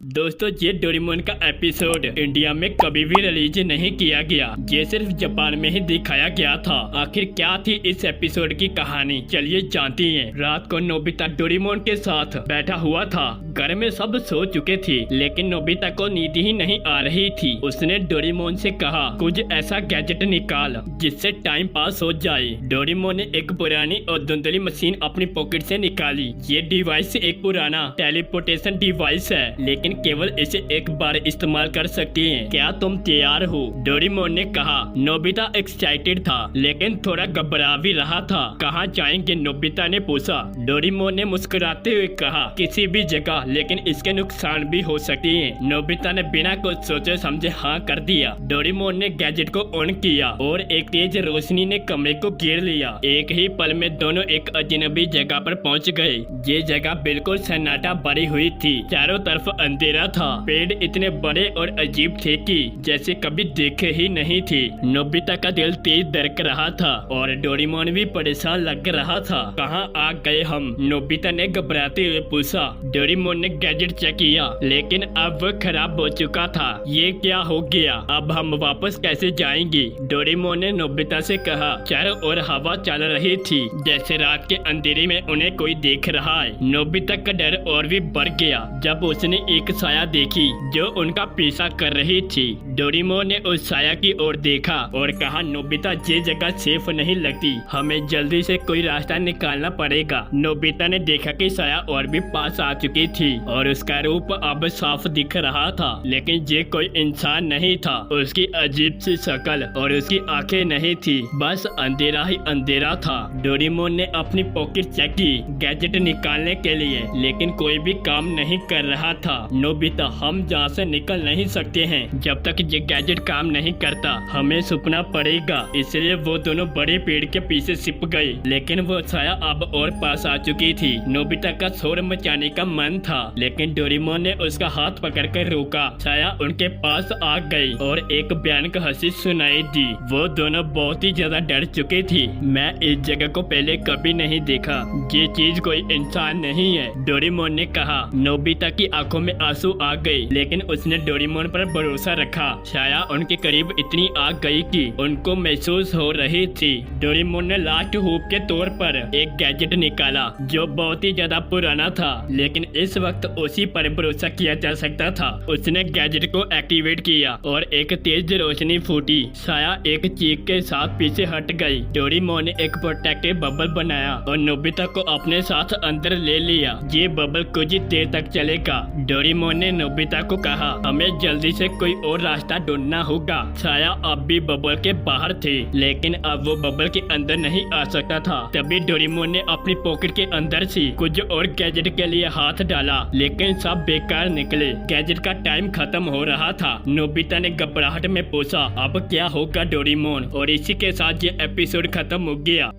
दोस्तों ये डोरेमोन का एपिसोड इंडिया में कभी भी रिलीज नहीं किया गया। ये सिर्फ जापान में ही दिखाया गया था। आखिर क्या थी इस एपिसोड की कहानी, चलिए जानते हैं। रात को नोबिता डोरेमोन के साथ बैठा हुआ था। घर में सब सो चुके थे, लेकिन नोबिता को नींद ही नहीं आ रही थी। उसने डोरेमोन से कहा कुछ ऐसा गैजेट निकाल जिससे टाइम पास हो जाए। डोरेमोन ने एक पुरानी और धुंधली मशीन अपनी पॉकेट से निकाली। ये डिवाइस एक पुराना टेलीपोर्टेशन डिवाइस है, लेकिन केवल इसे एक बार इस्तेमाल कर सकते हैं। क्या तुम तैयार हो? डोरेमोन ने कहा। नोबिता एक्साइटेड था, लेकिन थोड़ा घबरा भी रहा था। कहाँ जाएंगे? नोबिता ने पूछा। डोरेमोन ने मुस्कुराते हुए कहा किसी भी जगह, लेकिन इसके नुकसान भी हो सकते हैं। नोबिता ने बिना कुछ सोचे समझे हाँ कर दिया। डोरेमोन ने गैजेट को ऑन किया और एक तेज रोशनी ने कमरे को घेर लिया। एक ही पल में दोनों एक अजनबी जगह पर पहुंच गए। ये जगह बिल्कुल सन्नाटा भरी हुई थी। चारों तरफ अंधेरा था। पेड़ इतने बड़े और अजीब थे कि जैसे कभी देखे ही नहीं थे। नोबिता का दिल तेज धड़क रहा था और डोरेमोन भी परेशान लग रहा था। कहाँ आ गए हम? नोबिता ने घबराते हुए पूछा। डोरेमोन ने गैजेट चेक किया, लेकिन अब वो खराब हो चुका था। ये क्या हो गया? अब हम वापस कैसे जाएंगे? डोरेमोन ने नोबिता से कहा। चारों ओर हवा चल रही थी, जैसे रात के अंधेरे में उन्हें कोई देख रहा है। नोबिता का डर और भी बढ़ गया जब उसने एक साया देखी जो उनका पीछा कर रही थी। डोरेमोन ने उस साया की ओर देखा और कहा नोबिता ये जगह सेफ नहीं लगती, हमें जल्दी से कोई रास्ता निकालना पड़ेगा। नोबिता ने देखा कि साया और भी पास आ चुकी थी और उसका रूप अब साफ दिख रहा था, लेकिन ये कोई इंसान नहीं था। उसकी अजीब सी शक्ल और उसकी आंखें नहीं थी, बस अंधेरा ही अंधेरा था। डोरेमोन ने अपनी पॉकेट चेक की गैजेट निकालने के लिए, लेकिन कोई भी काम नहीं कर रहा था। नोबिता हम यहाँ से निकल नहीं सकते हैं जब तक ये गैजेट काम नहीं करता। हमें छुपना पड़ेगा। इसलिए वो दोनों बड़े पेड़ के पीछे छिप गए, लेकिन वो छाया अब और पास आ चुकी थी। नोबिता का शोर मचाने का मन था, लेकिन डोरेमोन ने उसका हाथ पकड़कर रोका। छाया उनके पास आ गई और एक भयानक हंसी सुनाई दी। वो दोनों बहुत ही ज्यादा डर चुके थे। मैं इस जगह को पहले कभी नहीं देखा। ये चीज कोई इंसान नहीं है, डोरेमोन ने कहा। नोबिता की आंखों में आंसू आ गए, लेकिन उसने डोरेमोन पर भरोसा रखा। छाया उनके करीब इतनी आ गई कि उनको महसूस हो रही थी। डोरेमोन ने लास्ट होप के तौर पर एक गैजेट निकाला जो बहुत ही ज्यादा पुराना था, लेकिन इस वक्त उसी पर भरोसा किया जा सकता था। उसने गैजेट को एक्टिवेट किया और एक तेज रोशनी फूटी। छाया एक चीख के साथ पीछे हट गई। डोरेमोन ने एक प्रोटेक्टिव बबल बनाया और नोबिता को अपने साथ अंदर ले लिया। ये बबल कुछ ही देर तक चलेगा। डोरेमोन ने नोबिता को कहा हमें जल्दी से कोई और रास्ता ढूंढना होगा। छाया अब भी बबल के बाहर थे, लेकिन अब वो बबल के अंदर नहीं आ सकता था। तभी डोरेमोन ने अपनी पॉकेट के अंदर से कुछ और गैजेट के लिए हाथ डाला, लेकिन सब बेकार निकले। गैजेट का टाइम खत्म हो रहा था। नोबिता ने घबराहट में पूछा अब क्या होगा डोरेमोन? और इसी के साथ ये एपिसोड खत्म हो गया।